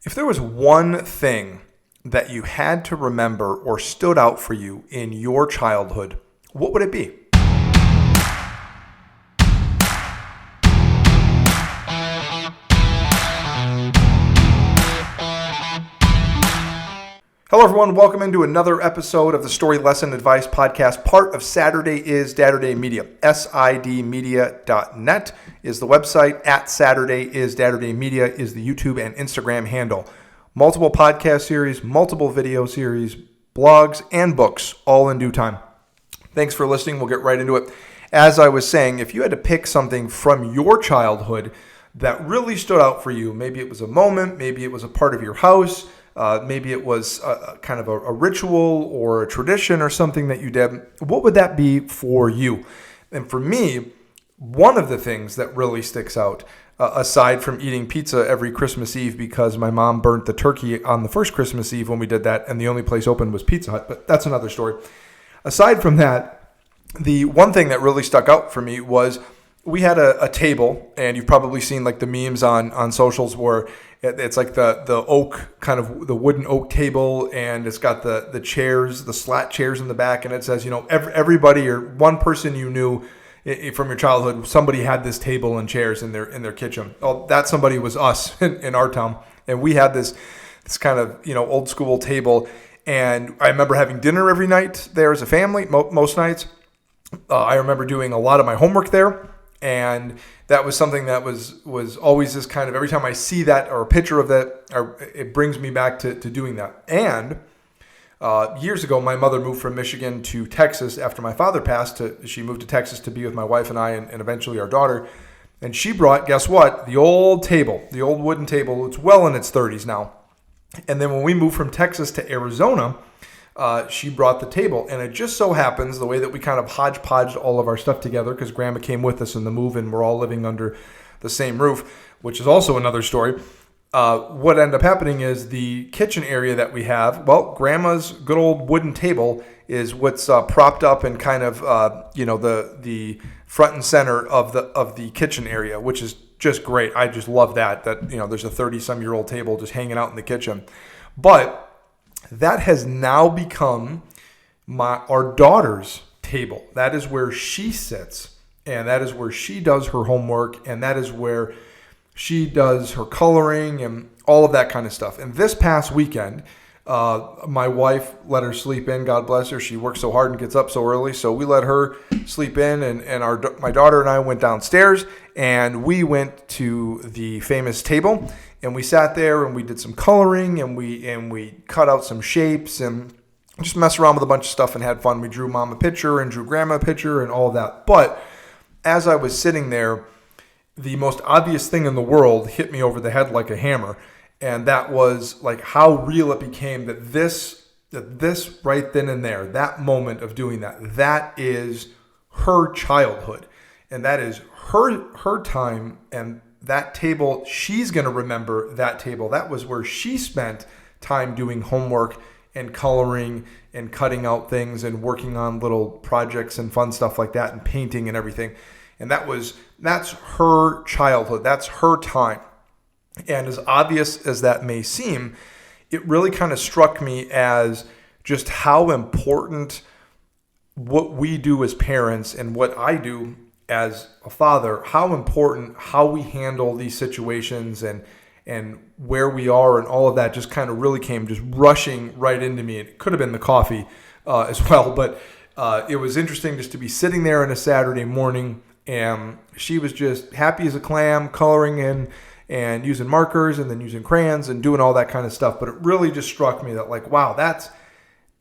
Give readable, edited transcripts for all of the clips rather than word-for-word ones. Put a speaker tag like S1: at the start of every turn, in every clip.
S1: If there was one thing that you had to remember or stood out for you in your childhood, what would it be? Hello, everyone. Welcome into another episode of the Story Lesson Advice Podcast, part of Saturday is Dadderday Media. SIDmedia.net is the website. At Saturday is Dadderday Media is the YouTube and Instagram handle. Multiple podcast series, multiple video series, blogs, and books, all in due time. Thanks for listening. We'll get right into it. As I was saying, if you had to pick something from your childhood that really stood out for you, maybe it was a moment, maybe it was a part of your house, maybe it was kind of a ritual or a tradition or something that you did. What would that be for you? And for me, one of the things that really sticks out, aside from eating pizza every Christmas Eve because my mom burnt the turkey on the first Christmas Eve when we did that, and the only place open was Pizza Hut, but that's another story. Aside from that, the one thing that really stuck out for me was we had a table, and you've probably seen like the memes on socials where it's like the oak, kind of the wooden oak table, and it's got the chairs, the slat chairs in the back, and it says, everybody or one person you knew from your childhood, somebody had this table and chairs in their kitchen. Oh, that somebody was us in our town, and we had this kind of old school table, and I remember having dinner every night there as a family, most nights. I remember doing a lot of my homework there. And that was something that was always this kind of, every time I see that or a picture of that, it brings me back to doing that. And years ago, my mother moved from Michigan to Texas after my father passed. She moved to Texas to be with my wife and I and eventually our daughter. And she brought, guess what? The old table, the old wooden table. It's well in its 30s now. And then when we moved from Texas to Arizona, she brought the table, and it just so happens the way that we kind of hodgepodged all of our stuff together, because Grandma came with us in the move and we're all living under the same roof, which is also another story. What ended up happening is the kitchen area that we have, well, Grandma's good old wooden table is what's propped up and kind of the front and center of the kitchen area, which is just great. I just love that there's a 30-some-year-old table just hanging out in the kitchen. But that has now become our daughter's table. That is where she sits, and that is where she does her homework, and that is where she does her coloring and all of that kind of stuff. And this past weekend, my wife let her sleep in. God bless her. She works so hard and gets up so early, so we let her sleep in, and my daughter and I went downstairs, and we went to the famous table. And we sat there and we did some coloring and we cut out some shapes and just messed around with a bunch of stuff and had fun. We drew Mom a picture and drew Grandma a picture and all of that. But as I was sitting there, the most obvious thing in the world hit me over the head like a hammer. And that was like how real it became that this right then and there, that moment of doing that is her childhood. And that is her time, and that table, she's going to remember that table. That was where she spent time doing homework and coloring and cutting out things and working on little projects and fun stuff like that and painting and everything. And that's her childhood. That's her time. And as obvious as that may seem, it really kind of struck me as just how important what we do as parents and what I do as a father, how important how we handle these situations and where we are and all of that just kind of really came just rushing right into me. It could have been the coffee as well, but it was interesting just to be sitting there on a Saturday morning, and she was just happy as a clam, coloring in and using markers and then using crayons and doing all that kind of stuff. But it really just struck me that, like, wow,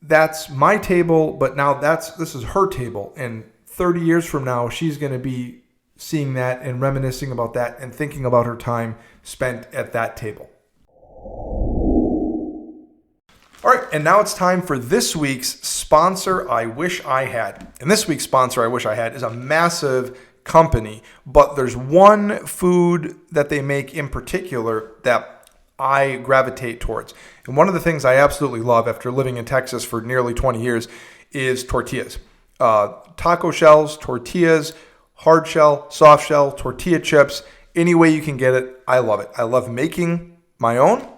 S1: that's my table, but now this is her table. And 30 years from now, she's going to be seeing that and reminiscing about that and thinking about her time spent at that table. All right, and now it's time for this week's sponsor I wish I had. And this week's sponsor I wish I had is a massive company, but there's one food that they make in particular that I gravitate towards. And one of the things I absolutely love after living in Texas for nearly 20 years is tortillas. Taco shells, tortillas, hard shell, soft shell, tortilla chips, any way you can get it. I love it. I love making my own.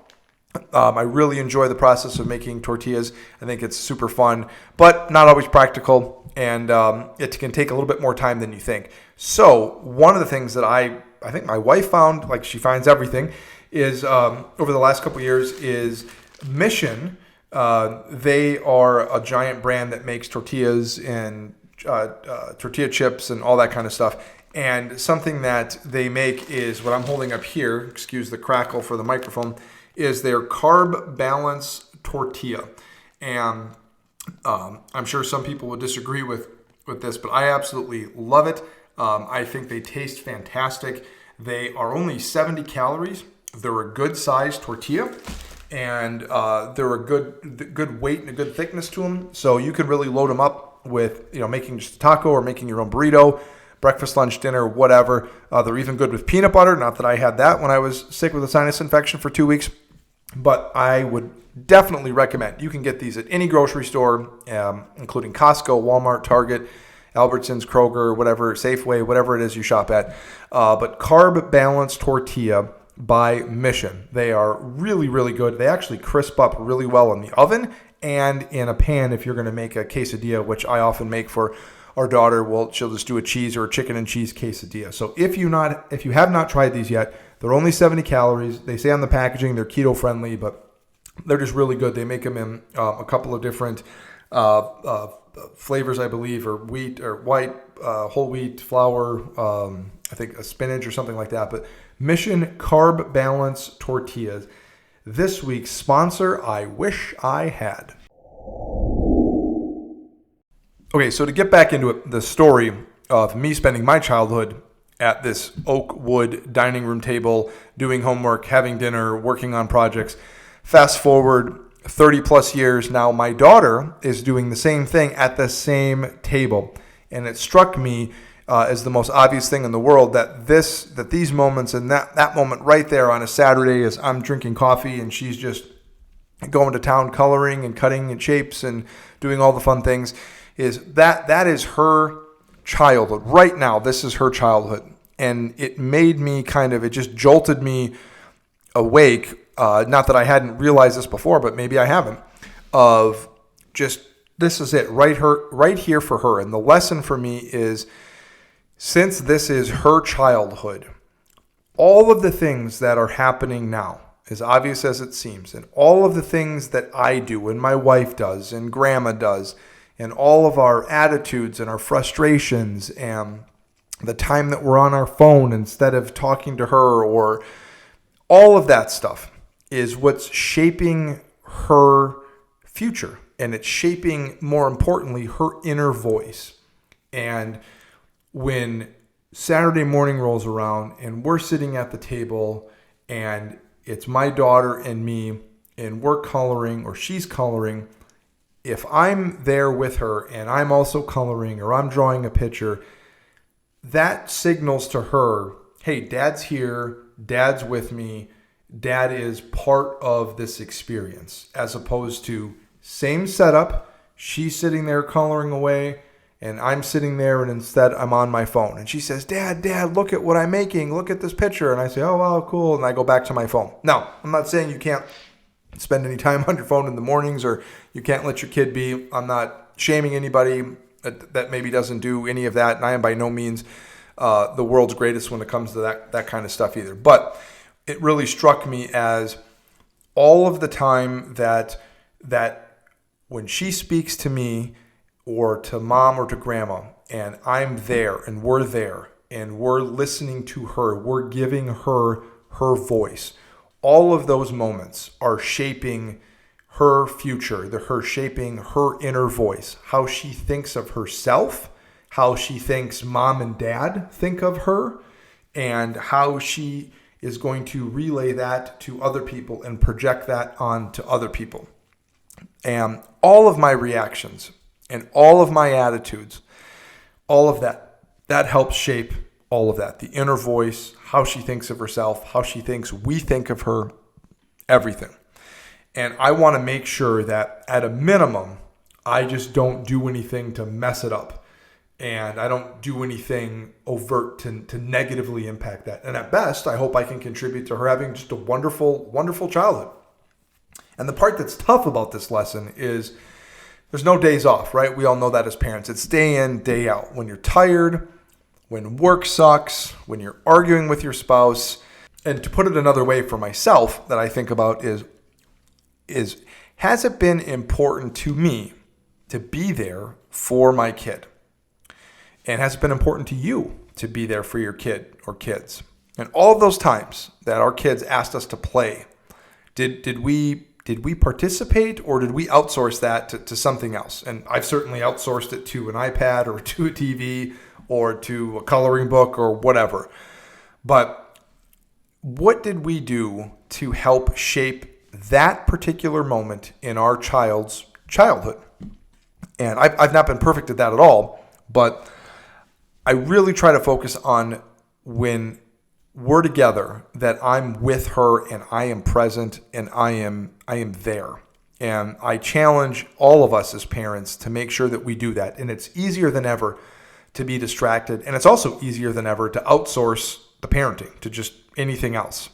S1: I really enjoy the process of making tortillas. I think it's super fun, but not always practical, and it can take a little bit more time than you think. So one of the things that I think my wife found, like she finds everything, is over the last couple of years is Mission. They are a giant brand that makes tortillas and tortilla chips and all that kind of stuff. And something that they make is what I'm holding up here, excuse the crackle for the microphone, is their Carb Balance Tortilla. And I'm sure some people would disagree with this, but I absolutely love it. I think they taste fantastic. They are only 70 calories. They're a good sized tortilla, and they're a good weight and a good thickness to them. So you can really load them up with, making just a taco or making your own burrito, breakfast, lunch, dinner, whatever. They're even good with peanut butter. Not that I had that when I was sick with a sinus infection for 2 weeks, but I would definitely recommend. You can get these at any grocery store, including Costco, Walmart, Target, Albertsons, Kroger, whatever, Safeway, whatever it is you shop at. But Carb Balance Tortilla by Mission. They are really, really good. They actually crisp up really well in the oven and in a pan if you're going to make a quesadilla, which I often make for our daughter. She'll just do a cheese or a chicken and cheese quesadilla. So if you have not tried these yet, they're only 70 calories. They say on the packaging they're keto friendly, but they're just really good. They make them in a couple of different flavors, I believe, or wheat or white, whole wheat, flour, I think a spinach or something like that. But Mission Carb Balance Tortillas. This week's sponsor, I wish I had. Okay, so to get back into it, the story of me spending my childhood at this oak wood dining room table, doing homework, having dinner, working on projects. Fast forward 30 plus years now, my daughter is doing the same thing at the same table. And it struck me as the most obvious thing in the world that these moments and that moment right there on a Saturday as I'm drinking coffee and she's just going to town coloring and cutting in shapes and doing all the fun things, is that is her childhood. Right now, this is her childhood. And it made me it just jolted me awake. Not that I hadn't realized this before, but maybe I haven't. Of just, this is it, right here for her. And the lesson for me is, since this is her childhood, all of the things that are happening now, as obvious as it seems, and all of the things that I do and my wife does and grandma does, and all of our attitudes and our frustrations and the time that we're on our phone instead of talking to her, or all of that stuff is what's shaping her future. And it's shaping, more importantly, her inner voice. And when Saturday morning rolls around and we're sitting at the table and it's my daughter and me and we're coloring or she's coloring, if I'm there with her and I'm also coloring or I'm drawing a picture, that signals to her, hey, Dad's here, Dad's with me, Dad is part of this experience, as opposed to same setup, she's sitting there coloring away and I'm sitting there and instead I'm on my phone. And she says, Dad, look at what I'm making. Look at this picture. And I say, oh, wow, cool. And I go back to my phone. Now, I'm not saying you can't spend any time on your phone in the mornings or you can't let your kid be. I'm not shaming anybody that maybe doesn't do any of that. And I am by no means the world's greatest when it comes to that kind of stuff either. But it really struck me as all of the time that when she speaks to me or to mom or to grandma and I'm there and we're listening to her, we're giving her voice. All of those moments are shaping her future. They're shaping her inner voice, how she thinks of herself, how she thinks mom and dad think of her, and how she is going to relay that to other people and project that on to other people. And all of my reactions and all of my attitudes, all of that helps shape all of that. The inner voice, how she thinks of herself, how she thinks we think of her, everything. And I want to make sure that at a minimum, I just don't do anything to mess it up. And I don't do anything overt to negatively impact that. And at best, I hope I can contribute to her having just a wonderful, wonderful childhood. And the part that's tough about this lesson is there's no days off, right? We all know that as parents. It's day in, day out. When you're tired, when work sucks, when you're arguing with your spouse. And to put it another way for myself that I think about is has it been important to me to be there for my kid? And has it been important to you to be there for your kid or kids? And all of those times that our kids asked us to play, did we participate, or did we outsource that to something else? And I've certainly outsourced it to an iPad or to a TV or to a coloring book or whatever. But what did we do to help shape that particular moment in our child's childhood? And I've not been perfect at that at all, but I really try to focus on when we're together, that I'm with her and I am present and I am there. And I challenge all of us as parents to make sure that we do that. And it's easier than ever to be distracted. And it's also easier than ever to outsource the parenting to just anything else.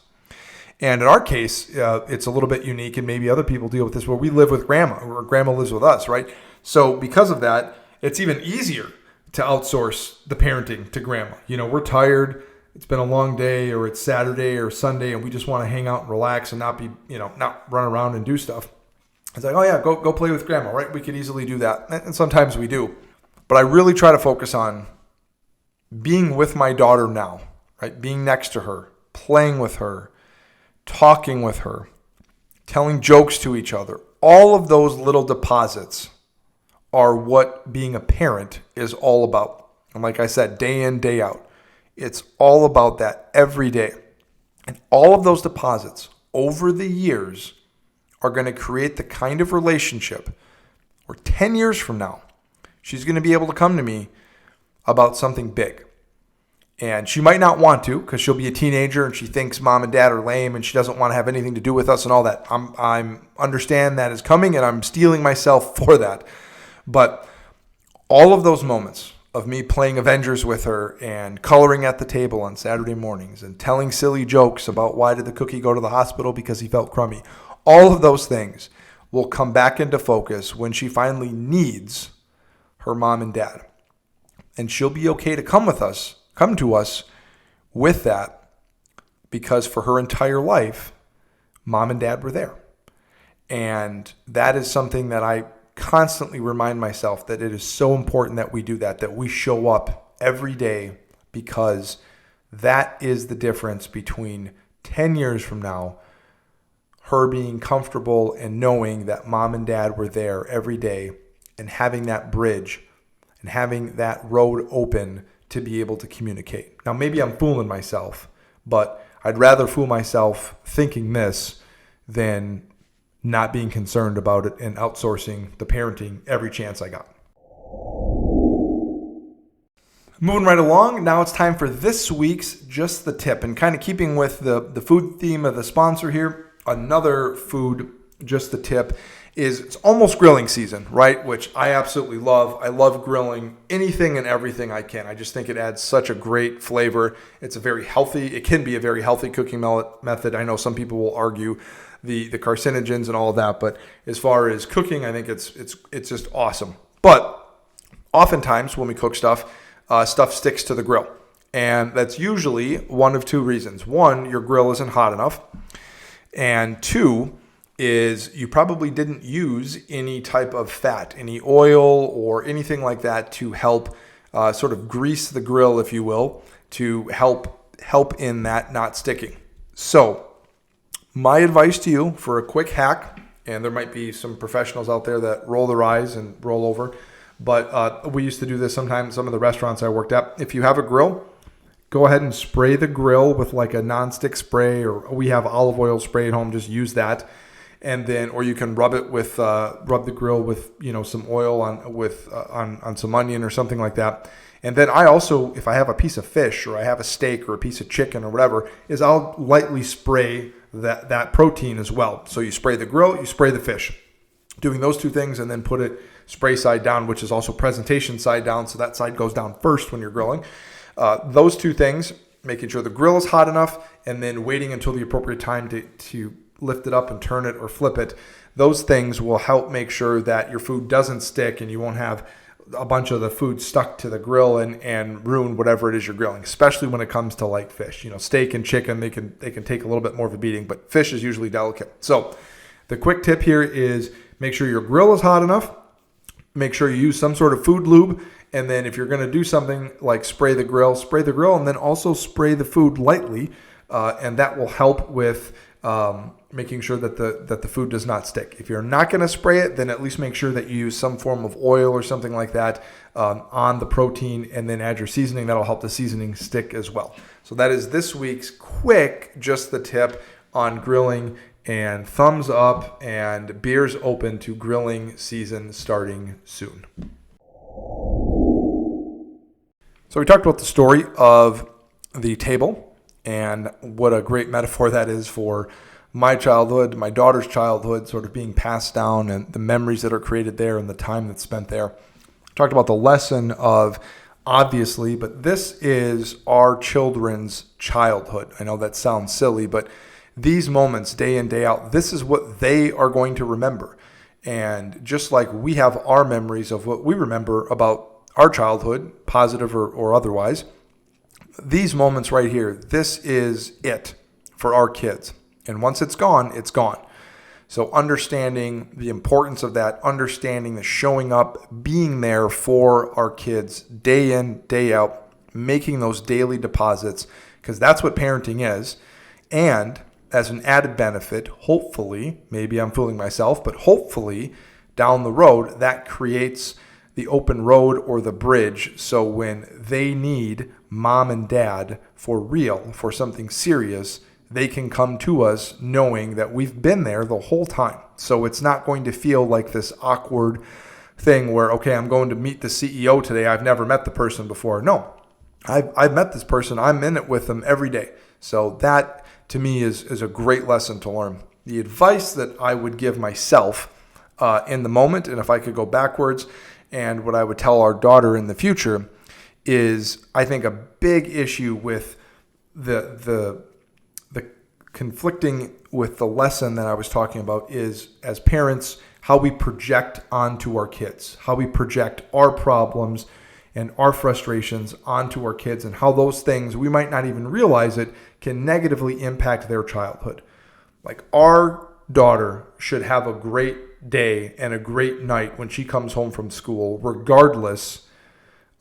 S1: And in our case, it's a little bit unique, and maybe other people deal with this, where we live with grandma, or grandma lives with us, right? So because of that, it's even easier to outsource the parenting to grandma. We're tired. It's been a long day, or it's Saturday or Sunday, and we just want to hang out and relax and not be, not run around and do stuff. It's like, oh yeah, go play with grandma, right? We could easily do that. And sometimes we do. But I really try to focus on being with my daughter now, right? Being next to her, playing with her, talking with her, telling jokes to each other. All of those little deposits are what being a parent is all about. And like I said, day in, day out. It's all about that every day. And all of those deposits over the years are going to create the kind of relationship where 10 years from now, she's going to be able to come to me about something big. And she might not want to, because she'll be a teenager and she thinks mom and dad are lame and she doesn't want to have anything to do with us and all that. I'm understand that is coming, and I'm steeling myself for that. But all of those moments of me playing Avengers with her and coloring at the table on Saturday mornings and telling silly jokes about why did the cookie go to the hospital because he felt crummy. All of those things will come back into focus when she finally needs her mom and dad. And she'll be okay to come to us with that, because for her entire life, mom and dad were there. And that is something that I constantly remind myself, that it is so important that we do that we show up every day, because that is the difference between 10 years from now, her being comfortable and knowing that mom and dad were there every day, and having that bridge and having that road open to be able to communicate. Now, maybe I'm fooling myself, but I'd rather fool myself thinking this than not being concerned about it and outsourcing the parenting every chance I got. Moving right along, now it's time for this week's Just the Tip. And kind of keeping with the food theme of the sponsor here, another food, Just the Tip, is it's almost grilling season, right? Which I absolutely love. I love grilling anything and everything I can. I just think it adds such a great flavor. It can be a very healthy cooking method. I know some people will argue the carcinogens and all of that, but as far as cooking, I think it's just awesome. But oftentimes when we cook stuff sticks to the grill, and that's usually one of two reasons. One, your grill isn't hot enough, and two is you probably didn't use any type of fat, any oil or anything like that to help sort of grease the grill, if you will, to help in that not sticking. So my advice to you for a quick hack, and there might be some professionals out there that roll their eyes and roll over, but we used to do this sometimes, some of the restaurants I worked at. If you have a grill, go ahead and spray the grill with like a nonstick spray, or we have olive oil spray at home, just use that. And then, or you can rub the grill with, some oil on some onion or something like that. And then I also, if I have a piece of fish or I have a steak or a piece of chicken or whatever, is I'll lightly spray that protein as well. So you spray the grill, you spray the fish. Doing those two things, and then put it spray side down, which is also presentation side down. So that side goes down first when you're grilling. Those two things, making sure the grill is hot enough, and then waiting until the appropriate time to lift it up and turn it or flip it. Those things will help make sure that your food doesn't stick and you won't have a bunch of the food stuck to the grill and ruin whatever it is you're grilling, especially when it comes to like fish. Steak and chicken, they can take a little bit more of a beating, but fish is usually delicate. So the quick tip here is make sure your grill is hot enough. Make sure you use some sort of food lube. And then if you're going to do something like spray the grill, and then also spray the food lightly. And that will help with making sure that the food does not stick. If you're not going to spray it, then at least make sure that you use some form of oil or something like that on the protein, and then add your seasoning. That'll help the seasoning stick as well. So that is this week's quick, just the tip on grilling, and thumbs up, and beers open to grilling season starting soon. So we talked about the story of the table and what a great metaphor that is for my childhood, my daughter's childhood, sort of being passed down, and the memories that are created there and the time that's spent there. Talked about the lesson of, obviously, but this is our children's childhood. I know that sounds silly, but these moments, day in, day out, this is what they are going to remember. And just like we have our memories of what we remember about our childhood, positive or otherwise, these moments right here, this is it for our kids. And once it's gone, it's gone. So understanding the importance of that, understanding the showing up, being there for our kids day in, day out, making those daily deposits, because that's what parenting is. And as an added benefit, hopefully, maybe I'm fooling myself, but hopefully down the road, that creates the open road or the bridge. So when they need mom and dad for real, for something serious, they can come to us knowing that we've been there the whole time. So it's not going to feel like this awkward thing where, okay, I'm going to meet the CEO today. I've never met the person before. No, I've met this person. I'm in it with them every day. So that to me is a great lesson to learn. The advice that I would give myself in the moment, and if I could go backwards, and what I would tell our daughter in the future is, I think a big issue with the conflicting with the lesson that I was talking about is, as parents, how we project onto our kids, how we project our problems and our frustrations onto our kids, and how those things, we might not even realize it, can negatively impact their childhood. Like, our daughter should have a great day and a great night when she comes home from school, regardless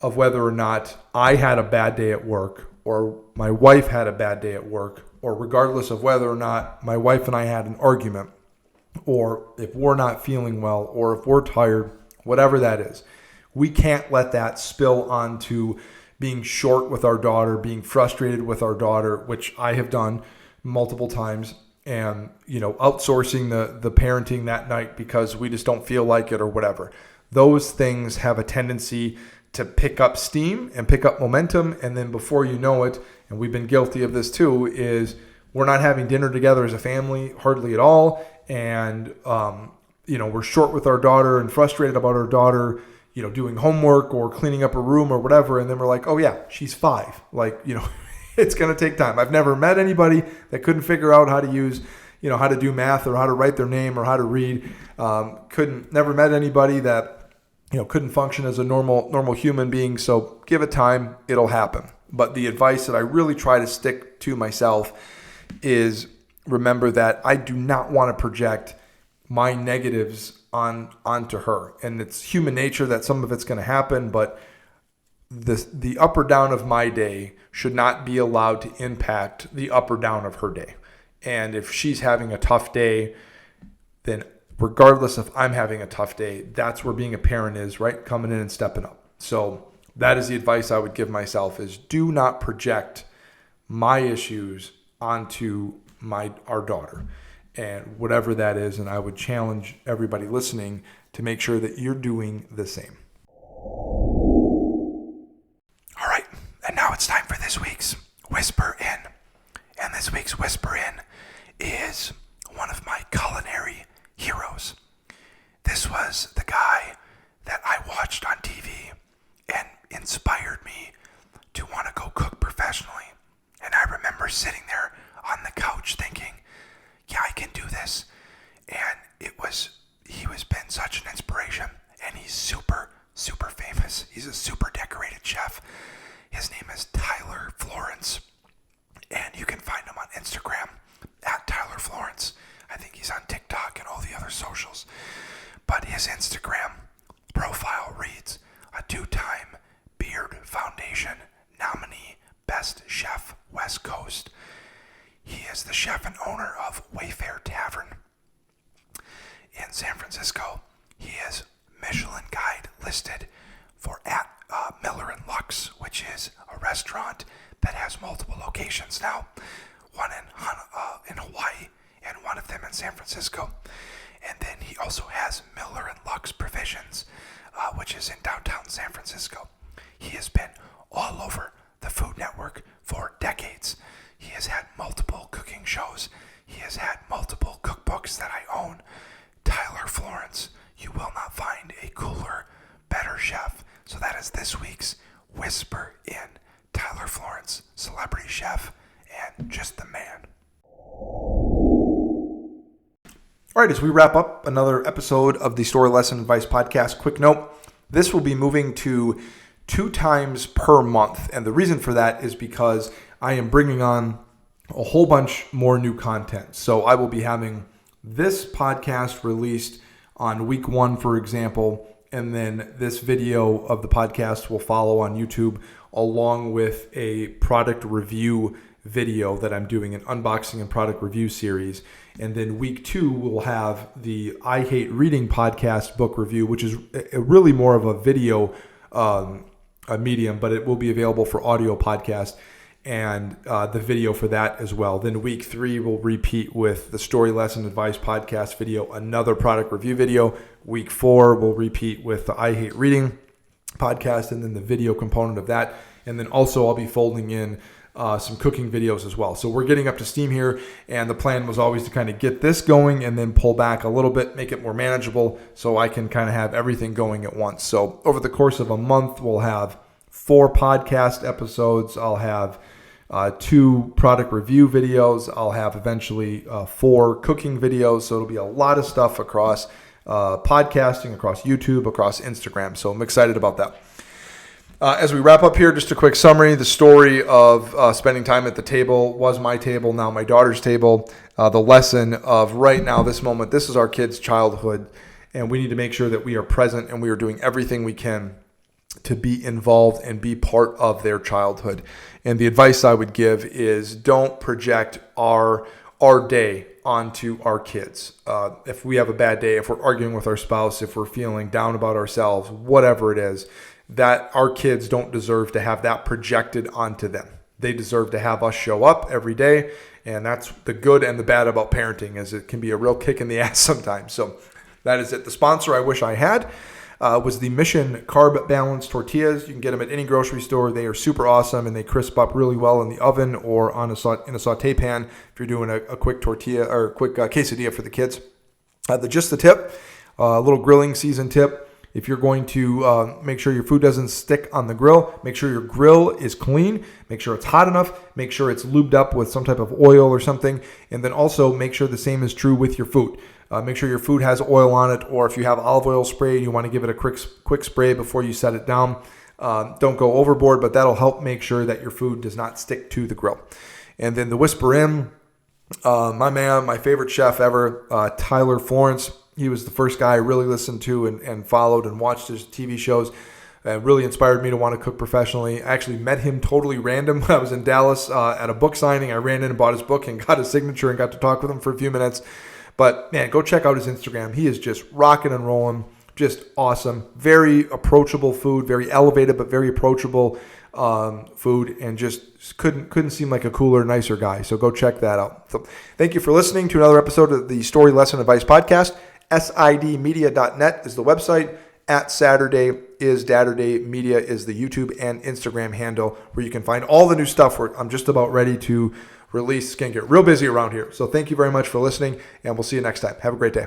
S1: of whether or not I had a bad day at work or my wife had a bad day at work, or regardless of whether or not my wife and I had an argument, or if we're not feeling well, or if we're tired, whatever that is. We can't let that spill onto being short with our daughter, being frustrated with our daughter, which I have done multiple times, and outsourcing the parenting that night because we just don't feel like it or whatever. Those things have a tendency to pick up steam and pick up momentum, and then before you know it, and we've been guilty of this too, is we're not having dinner together as a family hardly at all, and we're short with our daughter and frustrated about our daughter doing homework or cleaning up a room or whatever, and then we're like, oh yeah, she's 5, it's going to take time. I've never met anybody that couldn't figure out how to use how to do math or how to write their name or how to read. Never met anybody that couldn't function as a normal human being. So give it time, it'll happen. But the advice that I really try to stick to myself is, remember that I do not want to project my negatives onto her. And it's human nature that some of it's going to happen, but the up or down of my day should not be allowed to impact the up or down of her day. And if she's having a tough day, then regardless if I'm having a tough day, that's where being a parent is, right? Coming in and stepping up. So that is the advice I would give myself, is do not project my issues onto our daughter, and whatever that is. And I would challenge everybody listening to make sure that you're doing the same. All right. And now it's time for this week's Whisper In. And this week's Whisper In is one of my culinary heroes. This was the guy that I watched on TV and inspired me to want to go cook professionally. And I remember sitting there on the couch thinking, yeah, I can do He's on TikTok and all the other socials. But his Instagram profile reads, a 2-time Beard Foundation nominee, Best Chef West Coast. He is the chef and owner of Wayfare Tavern in San Francisco. He is Michelin Guide listed for at Miller and Lux, which is a restaurant that has multiple locations now. One in Hawaii and one of them in San Francisco. And then he also has Miller and Lux Provisions, which is in downtown San Francisco. He has been all over the Food Network for decades. He has had multiple cooking shows. He has had multiple cookbooks that I own. Tyler Florence, you will not find a cooler, better chef. So that is this week's Whisper in. Tyler Florence, celebrity chef, and just the man. All right, as we wrap up another episode of the Story Lesson Advice Podcast, quick note, this will be moving to 2 times per month. And the reason for that is because I am bringing on a whole bunch more new content. So I will be having this podcast released on week 1, for example, and then this video of the podcast will follow on YouTube along with a product review video that I'm doing, an unboxing and product review series. And then week 2, we'll have the I Hate Reading podcast book review, which is really more of a video medium, but it will be available for audio podcast and the video for that as well. Then week 3, we'll repeat with the Story Lesson Advice podcast video, another product review video. Week 4, we'll repeat with the I Hate Reading podcast and then the video component of that. And then also I'll be folding in some cooking videos as well. So we're getting up to steam here, and the plan was always to kind of get this going and then pull back a little bit, make it more manageable so I can kind of have everything going at once. So over the course of a month, we'll have 4 podcast episodes. I'll have 2 product review videos. I'll have eventually 4 cooking videos. So it'll be a lot of stuff across podcasting, across YouTube, across Instagram. So I'm excited about that. As we wrap up here, just a quick summary. The story of spending time at the table was my table, now my daughter's table. The lesson of right now, this moment, this is our kids' childhood, and we need to make sure that we are present and we are doing everything we can to be involved and be part of their childhood. And the advice I would give is don't project our day onto our kids. If we have a bad day, if we're arguing with our spouse, if we're feeling down about ourselves, whatever it is, that our kids don't deserve to have that projected onto them. They deserve to have us show up every day. And that's the good and the bad about parenting, is it can be a real kick in the ass sometimes. So that is it. The sponsor I wish I had was the Mission Carb Balanced Tortillas. You can get them at any grocery store. They are super awesome, and they crisp up really well in the oven or in a saute pan if you're doing a quick tortilla or a quick quesadilla for the kids. Just the tip, a little grilling season tip. If you're going to make sure your food doesn't stick on the grill, make sure your grill is clean, make sure it's hot enough, make sure it's lubed up with some type of oil or something, and then also make sure the same is true with your food. Make sure your food has oil on it, or if you have olive oil spray and you want to give it a quick spray before you set it down, don't go overboard, but that'll help make sure that your food does not stick to the grill. And then the Whisper In, my man, my favorite chef ever, Tyler Florence. He was the first guy I really listened to and followed and watched his TV shows. Really inspired me to want to cook professionally. I actually met him totally random when I was in Dallas at a book signing. I ran in and bought his book and got his signature and got to talk with him for a few minutes. But man, go check out his Instagram. He is just rocking and rolling. Just awesome. Very approachable food. Very elevated, but very approachable food. And just couldn't seem like a cooler, nicer guy. So go check that out. So thank you for listening to another episode of the Story Lesson Advice Podcast. SIDmedia.net is the website. At Saturday is Datterday Media is the YouTube and Instagram handle where you can find all the new stuff. I'm just about ready to release. It's going to get real busy around here. So thank you very much for listening, and we'll see you next time. Have a great day.